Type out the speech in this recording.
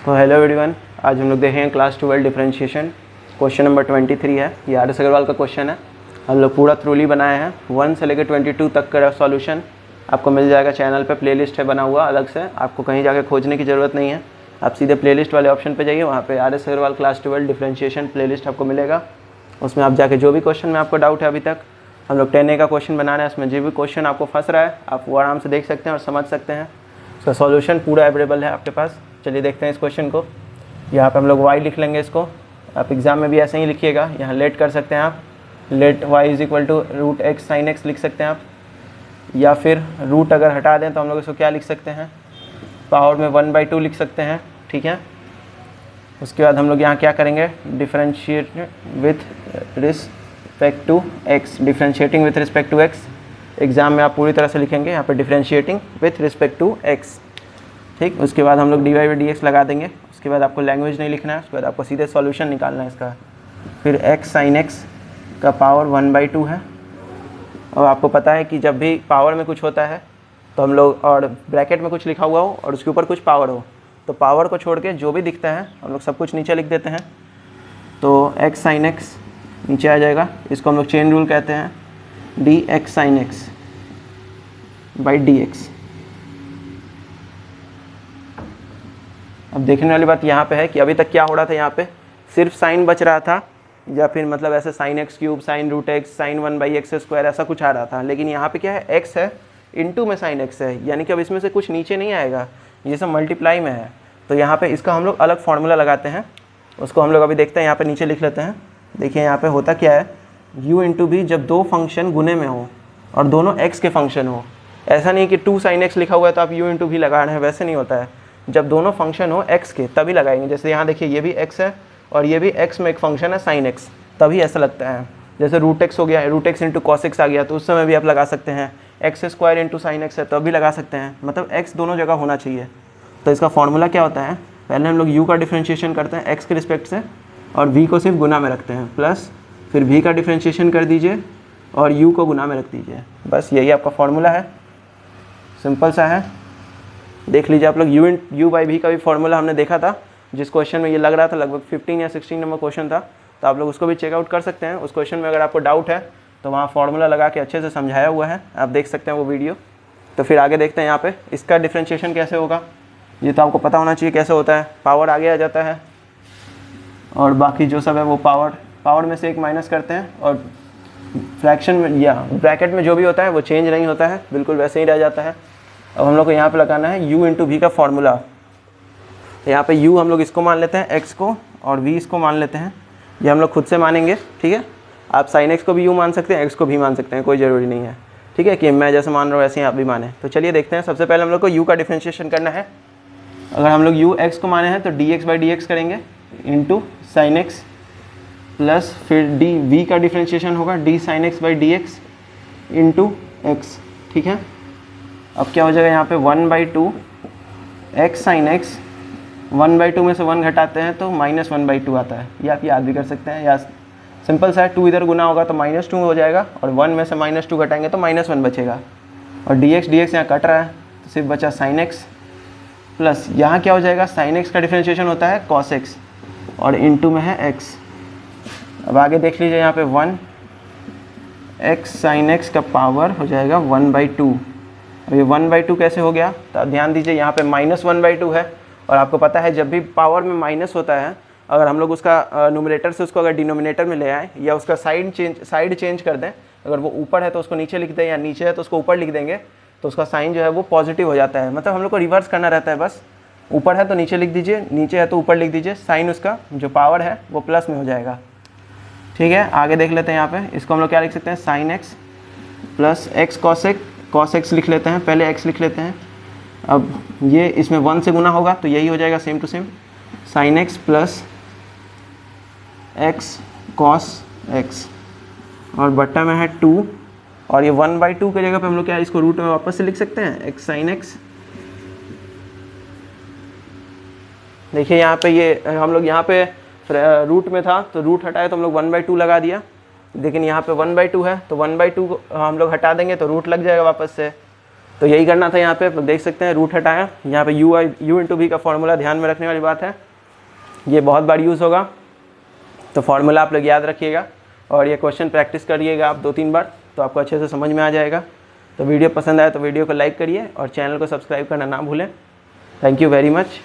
तो hello everyone, आज हम लोग देखेंगे क्लास 12 डिफरेंशिएशन। क्वेश्चन नंबर 23 है। ये आर एस अग्रवाल का क्वेश्चन है। हम लोग पूरा थ्रूली बनाए हैं। 1 से लेकर 22 तक का सॉल्यूशन आपको मिल जाएगा। चैनल पे प्लेलिस्ट है बना हुआ अलग से, आपको कहीं जाकर खोजने की ज़रूरत नहीं है। आप सीधे प्लेलिस्ट वाले ऑप्शन पे जाइए, वहाँ पे R S Agarwal class 12 differentiation playlist आपको मिलेगा। उसमें आप जाके जो भी क्वेश्चन में आपको डाउट है, अभी तक हम लोग 10A का क्वेश्चन बनाना है, उसमें जो भी क्वेश्चन आपको फंस रहा है आप वो आराम से देख सकते हैं और समझ सकते हैं। उसका सॉल्यूशन पूरा अवेलेबल है आपके पास। चलिए देखते हैं इस क्वेश्चन को। यहाँ पे हम लोग y लिख लेंगे इसको। आप एग्ज़ाम में भी ऐसे ही लिखिएगा। यहाँ लेट कर सकते हैं आप, late y = √x sin x लिख सकते हैं आप, या फिर रूट अगर हटा दें तो हम लोग इसको क्या लिख सकते हैं, पावर में 1/2 लिख सकते हैं। ठीक है। उसके बाद हम लोग यहाँ क्या करेंगे, differentiate with respect to x, differentiating with respect to x। Exam में आप पूरी तरह से लिखेंगे यहाँ पे differentiating with respect to x। ठीक। उसके बाद हम लोग dy/dx लगा देंगे। उसके बाद आपको लैंग्वेज नहीं लिखना है, उसके बाद आपको सीधे सॉल्यूशन निकालना है इसका। फिर x sin x का पावर 1/2 है। और आपको पता है कि जब भी पावर में कुछ होता है तो हम लोग, और ब्रैकेट में कुछ लिखा हुआ हो और उसके ऊपर कुछ पावर हो, तो पावर को छोड़ के जो भी दिखता है हम लोग सब कुछ नीचे लिख देते हैं। तो x sin x नीचे आ जाएगा। इसको हम लोग चेन रूल कहते हैं, dx sin x by dx। अब देखने वाली बात यहाँ पे है कि अभी तक क्या हो रहा था, यहाँ पे सिर्फ साइन बच रहा था, या फिर मतलब ऐसे sin x³ sin √x sin 1/x² ऐसा कुछ आ रहा था। लेकिन यहाँ पे क्या है, x है इनटू में sin x है, यानी कि अब इसमें से कुछ नीचे नहीं आएगा, ये सब मल्टीप्लाई में है। तो यहाँ पे इसका हम लोग अलग फार्मूला लगाते हैं, उसको हम लोग अभी देखते हैं। यहाँ पे नीचे लिख लेते हैं। देखिए यहाँ पे होता क्या है, u × v जब दो फंक्शन गुने में हो और दोनों x के फंक्शन हो। ऐसा नहीं कि 2 sin x लिखा हुआ है तो आप u × v लगा रहे हैं, वैसे नहीं होता है। जब दोनों फंक्शन हो x के तभी लगाएंगे। जैसे यहाँ देखिए ये भी x है और ये भी x में एक फंक्शन है sin x, तभी ऐसा लगता है। जैसे √x हो गया, √x × cos x आ गया, तो उस समय भी आप लगा सकते हैं। x² × sin x है तो भी लगा सकते हैं, मतलब x दोनों जगह होना चाहिए। तो इसका फॉर्मूला क्या होता है, पहले हम लोग u का डिफ्रेंशिएशन करते हैं x के रिस्पेक्ट से और v को सिर्फ गुना में रखते हैं, प्लस फिर v का डिफ्रेंशिएशन कर दीजिए और u को गुना में रख दीजिए। बस यही आपका फॉर्मूला है, सिंपल सा है। देख लीजिए आप लोग, u/v का भी फॉर्मूला हमने देखा था, जिस क्वेश्चन में ये लग रहा था लगभग 15 या 16 नंबर क्वेश्चन था, तो आप लोग उसको भी चेकआउट कर सकते हैं। उस क्वेश्चन में अगर आपको डाउट है तो वहाँ फॉर्मूला लगा के अच्छे से समझाया हुआ है, आप देख सकते हैं वो वीडियो। तो फिर आगे देखते हैं यहाँ पे इसका डिफ्रेंशिएशन कैसे होगा। ये तो आपको पता होना चाहिए कैसे होता है। पावर आगे आ जाता है और बाकी जो सब है वो पावर में से एक माइनस करते हैं, और फ्रैक्शन में या ब्रैकेट में जो भी होता है वो चेंज नहीं होता है, बिल्कुल वैसे ही रह जाता है। अब हम लोग को यहाँ पे लगाना है u × v का फॉर्मूला। यहाँ पे u हम लोग इसको मान लेते हैं x को, और v इसको मान लेते हैं। ये हम लोग खुद से मानेंगे, ठीक है। आप sin x को भी u मान सकते हैं, x को भी मान सकते हैं, कोई ज़रूरी नहीं है, ठीक है, कि मैं जैसे मान रहा हूँ वैसे ही आप भी माने। तो चलिए देखते हैं। सबसे पहले हम लोग को u का डिफ्रेंशिएशन करना है। अगर हम लोग u x को माने हैं तो dx/dx करेंगे इंटू sin x, प्लस फिर v का डिफ्रेंशिएशन होगा d sin x/dx into x। ठीक है। अब क्या हो जाएगा यहाँ पे 1/2 x sin x, 1/2 में से 1 घटाते हैं तो -1/2 आता है। ये आप याद भी कर सकते हैं, या सिंपल सा है, 2 इधर गुना होगा तो -2 हो जाएगा, और 1 में से -2 घटाएंगे तो -1 बचेगा। और dx यहाँ कट रहा है तो सिर्फ बचा sin x, प्लस यहाँ क्या हो जाएगा, sin x का डिफ्रेंशिएशन होता है cos x और इंटू में है x। अब आगे देख लीजिए यहाँ पे 1x sin x का पावर हो जाएगा 1/2। अब ये 1/2 कैसे हो गया, तो आप ध्यान दीजिए यहाँ पे -1/2 है, और आपको पता है जब भी पावर में माइनस होता है, अगर हम लोग उसका न्यूमरेटर से उसको अगर डिनोमिनेटर में ले आए, या उसका साइड चेंज कर दें, अगर वो ऊपर है तो उसको नीचे लिख दें, या नीचे है तो उसको ऊपर लिख देंगे, तो उसका साइन जो है वो पॉजिटिव हो जाता है। मतलब हम लोग को रिवर्स करना रहता है बस। ऊपर है तो नीचे लिख दीजिए, नीचे है तो ऊपर लिख दीजिए, साइन उसका जो पावर है वो प्लस में हो जाएगा। ठीक है। आगे देख लेते हैं यहाँ पे, इसको हम लोग क्या लिख सकते हैं, sin x plus x cos x लिख लेते हैं, पहले x लिख लेते हैं। अब ये इसमें 1 से गुना होगा तो यही हो जाएगा same to same, sin x plus x cos x, और बट्टा में है 2, और ये 1/2 की जगह पे हम लोग क्या, इसको रूट में वापस से लिख सकते हैं, x sin x। देखिए यहाँ पे ये हम लोग यहाँ पे रूट में था तो रूट हटाए तो हम लोग 1/2 लगा दिया, लेकिन यहाँ पे 1/2 है तो 1/2 हम लोग हटा देंगे तो रूट लग जाएगा वापस से। तो यही करना था यहाँ पे। देख सकते हैं रूट हटाया, यहाँ पे u इंटू वी का फॉर्मूला ध्यान में रखने वाली बात है, ये बहुत बार यूज़ होगा, तो फार्मूला आप लोग याद रखिएगा और ये क्वेश्चन प्रैक्टिस करिएगा आप 2-3 बार, तो आपको अच्छे से समझ में आ जाएगा। तो वीडियो पसंद आए तो वीडियो को लाइक करिए और चैनल को सब्सक्राइब करना ना भूलें। Thank you very much.